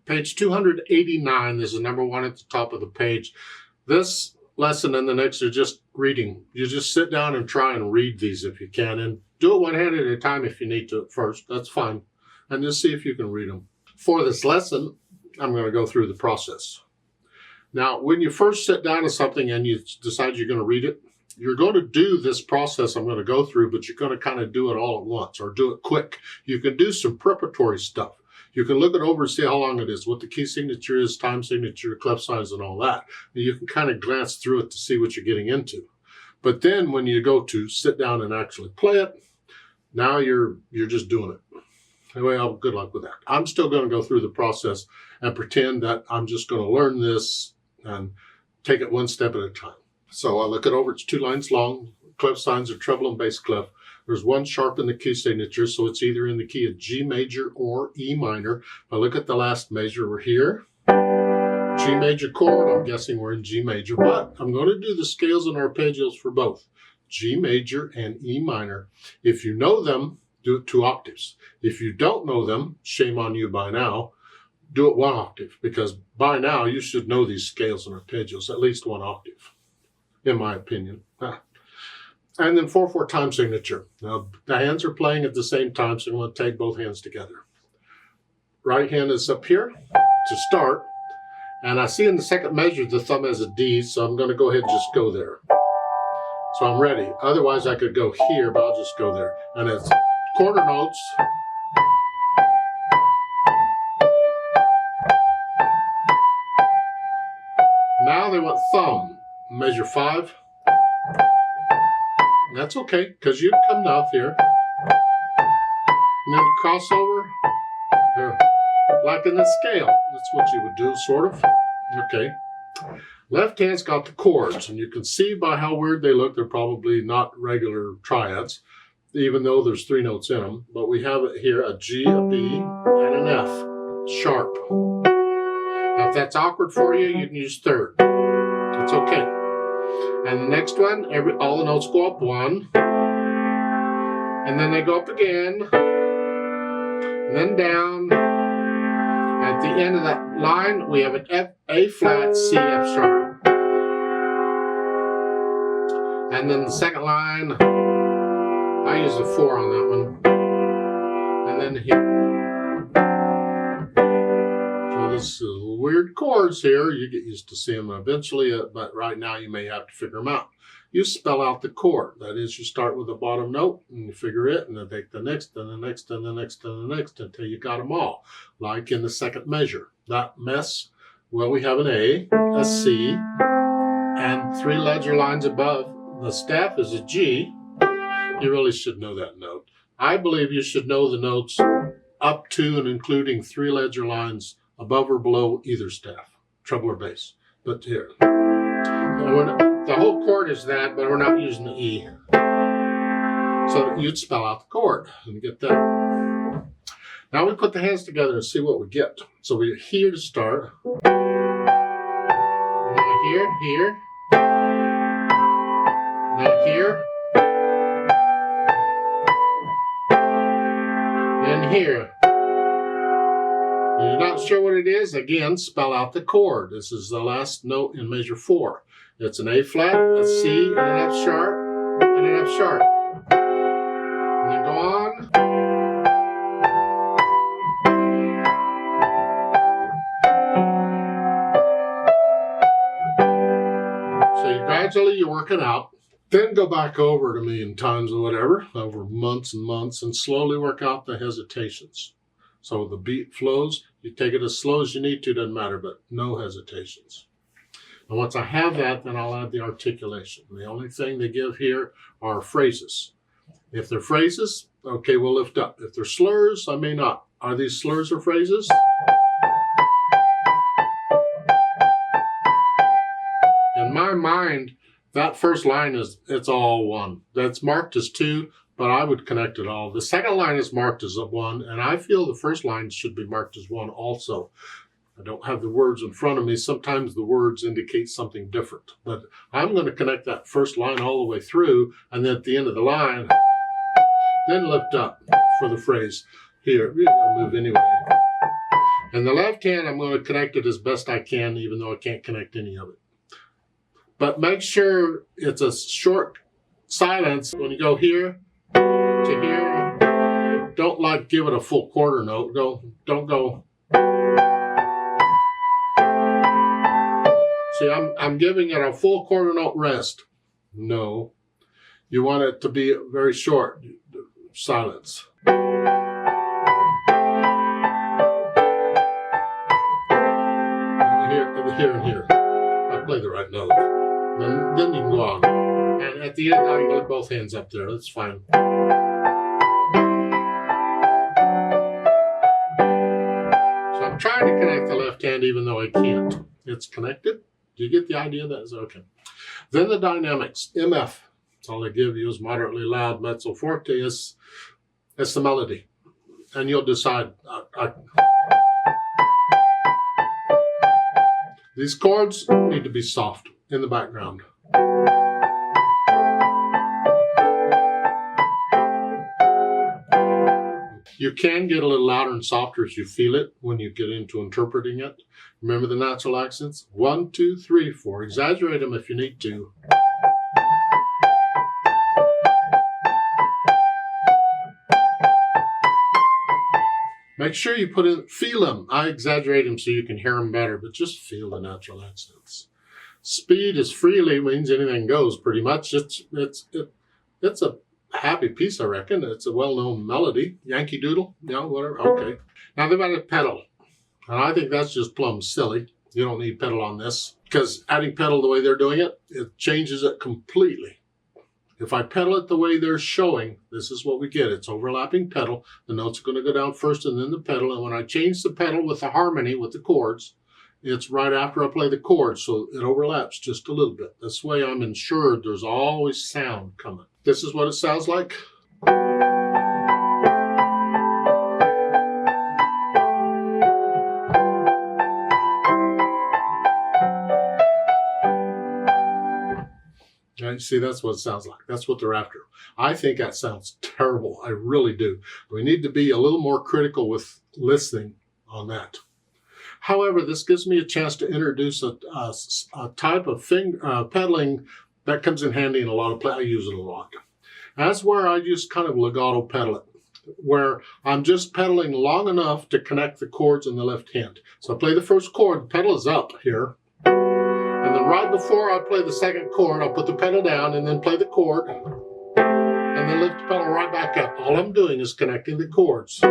Page 289 is the number one at the top of the page. This lesson and the next are just reading. You just sit down and try and read these if you can, and do it one hand at a time if you need to at first. That's fine. And just see if you can read them. For this lesson, I'm going to go through the process. Now, when you first sit down to something and you decide you're going to read it, you're going to do this process I'm going to go through, but you're going to kind of do it all at once or do it quick. You can do some preparatory stuff. You can look it over and see how long it is, what the key signature is, time signature, clef signs, and all that. And you can kind of glance through it to see what you're getting into. But then when you go to sit down and actually play it, now you're just doing it. Anyway, good luck with that. I'm still going to go through the process and pretend that I'm just going to learn this and take it one step at a time. So I look it over. It's 2 lines long. Clef signs are treble and bass clef. There's 1 sharp in the key signature, so it's either in the key of G major or E minor. If I look at the last measure, we're here. G major chord, I'm guessing we're in G major, but I'm going to do the scales and arpeggios for both G major and E minor. If you know them, do it 2 octaves. If you don't know them, shame on you by now, do it 1 octave, because by now you should know these scales and arpeggios, at least 1 octave, in my opinion. And then 4/4 time signature. Now, the hands are playing at the same time, so I'm going to take both hands together. Right hand is up here to start. And I see in the second measure, the thumb has a D, so I'm going to go ahead and just go there. So I'm ready. Otherwise, I could go here, but I'll just go there. And it's quarter notes. Now they want thumb. Measure 5. That's okay, because you come down here. And then crossover. Here. Like in the scale. That's what you would do, sort of. Okay. Left hand's got the chords, and you can see by how weird they look, they're probably not regular triads, even though there's 3 notes in them. But we have it here, a G, a B, and an F. Sharp. Now, if that's awkward for you, you can use third. It's okay. And the next one, all the notes go up 1. And then they go up again. And then down. At the end of that line, we have an F, A flat, C, F sharp. And then the second line, I use a 4 on that one. And then here. So this is weird chords here. You get used to seeing them eventually, but right now you may have to figure them out. You spell out the chord. That is, you start with the bottom note and you figure it, and then take the next, and the next, and the next, and the next until you got them all. Like in the second measure. That mess, well, we have an A, a C, and 3 ledger lines above. The staff is a G. You really should know that note. I believe you should know the notes up to and including 3 ledger lines above or below either staff, treble or bass. But here, the whole chord is that, but we're not using the E. So you'd spell out the chord and get that. Now we put the hands together and see what we get. So we're here to start. Now here, here. Now here. And here. If you're not sure what it is, again, spell out the chord. This is the last note in measure 4. It's an A flat, a C, and an F sharp, and an F sharp. And then go on. So gradually you work it out. Then go back over it a million times or whatever, over months and months, and slowly work out the hesitations. So the beat flows. You take it as slow as you need to, doesn't matter, but no hesitations. And once I have that, then I'll add the articulation. The only thing they give here are phrases. If they're phrases, okay, we'll lift up. If they're slurs, I may not. Are these slurs or phrases? In my mind, that first line it's all 1. That's marked as 2, but I would connect it all. The second line is marked as a 1, and I feel the first line should be marked as 1 also. I don't have the words in front of me. Sometimes the words indicate something different. But I'm going to connect that first line all the way through, and then at the end of the line, then lift up for the phrase. Here, we're going to move anyway. And the left hand, I'm going to connect it as best I can, even though I can't connect any of it. But make sure it's a short silence when you go here to here. Don't like give it a full quarter note. Don't go. See, I'm giving it a full quarter note rest. No, you want it to be very short silence. Here and here. I play the right note. Then you can go on. And at the end, now you put both hands up there. That's fine. So I'm trying to connect the left hand even though I can't. It's connected. Do you get the idea? That is okay. Then the dynamics. MF. That's all they give you is moderately loud. Mezzo forte is the melody. And you'll decide. These chords need to be soft in the background. You can get a little louder and softer as you feel it when you get into interpreting it. Remember the natural accents? 1, 2, 3, 4. Exaggerate them if you need to. Make sure you feel them. I exaggerate them so you can hear them better, but just feel the natural accents. Speed is freely means anything goes pretty much. It's a happy piece, I reckon. It's a well-known melody. Yankee Doodle, whatever. Okay. Now they've got a pedal. And I think that's just plumb silly. You don't need pedal on this. Because adding pedal the way they're doing it, it changes it completely. If I pedal it the way they're showing, this is what we get. It's overlapping pedal. The notes are going to go down first and then the pedal. And when I change the pedal with the harmony, with the chords, it's right after I play the chords. So it overlaps just a little bit. This way I'm ensured there's always sound coming. This is what it sounds like. Right? See, that's what it sounds like. That's what they're after. I think that sounds terrible. I really do. We need to be a little more critical with listening on that. However, this gives me a chance to introduce a type of pedaling that comes in handy in a lot of play. I use it a lot. That's where I just kind of legato pedal it, where I'm just pedaling long enough to connect the chords in the left hand. So I play the first chord, the pedal is up here. And then right before I play the second chord, I'll put the pedal down and then play the chord. And then lift the pedal right back up. All I'm doing is connecting the chords. Now,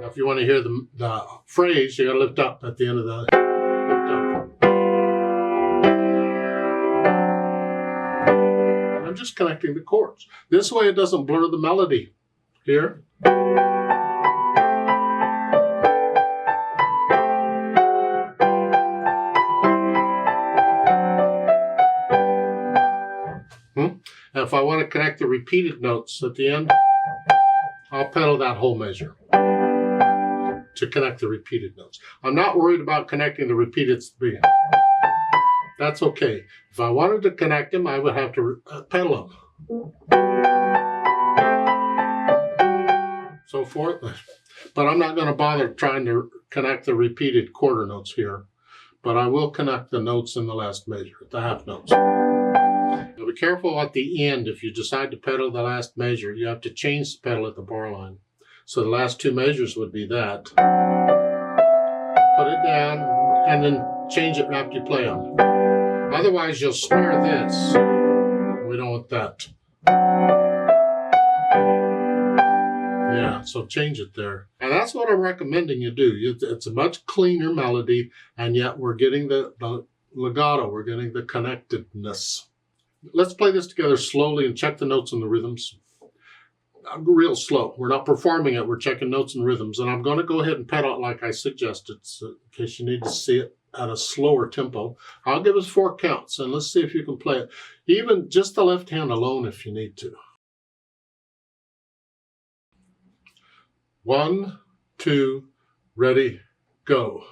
if you want to hear the phrase, you got to lift up at the end of the lift up. I'm just connecting the chords. This way it doesn't blur the melody. Here. And if I want to connect the repeated notes at the end, I'll pedal that whole measure to connect the repeated notes. I'm not worried about connecting the repeated at the beginning. That's okay. If I wanted to connect them, I would have to pedal them. So forth. But I'm not going to bother trying to connect the repeated quarter notes here. But I will connect the notes in the last measure, the half notes. Now be careful at the end. If you decide to pedal the last measure, you have to change the pedal at the bar line. So the last two measures would be that. Put it down and then change it after you play them. Otherwise you'll smear this. We don't want that. Yeah, so change it there. And that's what I'm recommending you do. It's a much cleaner melody, and yet we're getting the legato, we're getting the connectedness. Let's play this together slowly and check the notes and the rhythms. Real slow. We're not performing it, we're checking notes and rhythms. And I'm going to go ahead and pedal it like I suggested, so in case you need to see it at a slower tempo. I'll give us 4 counts, and let's see if you can play it. Even just the left hand alone if you need to. 1, 2, ready, go.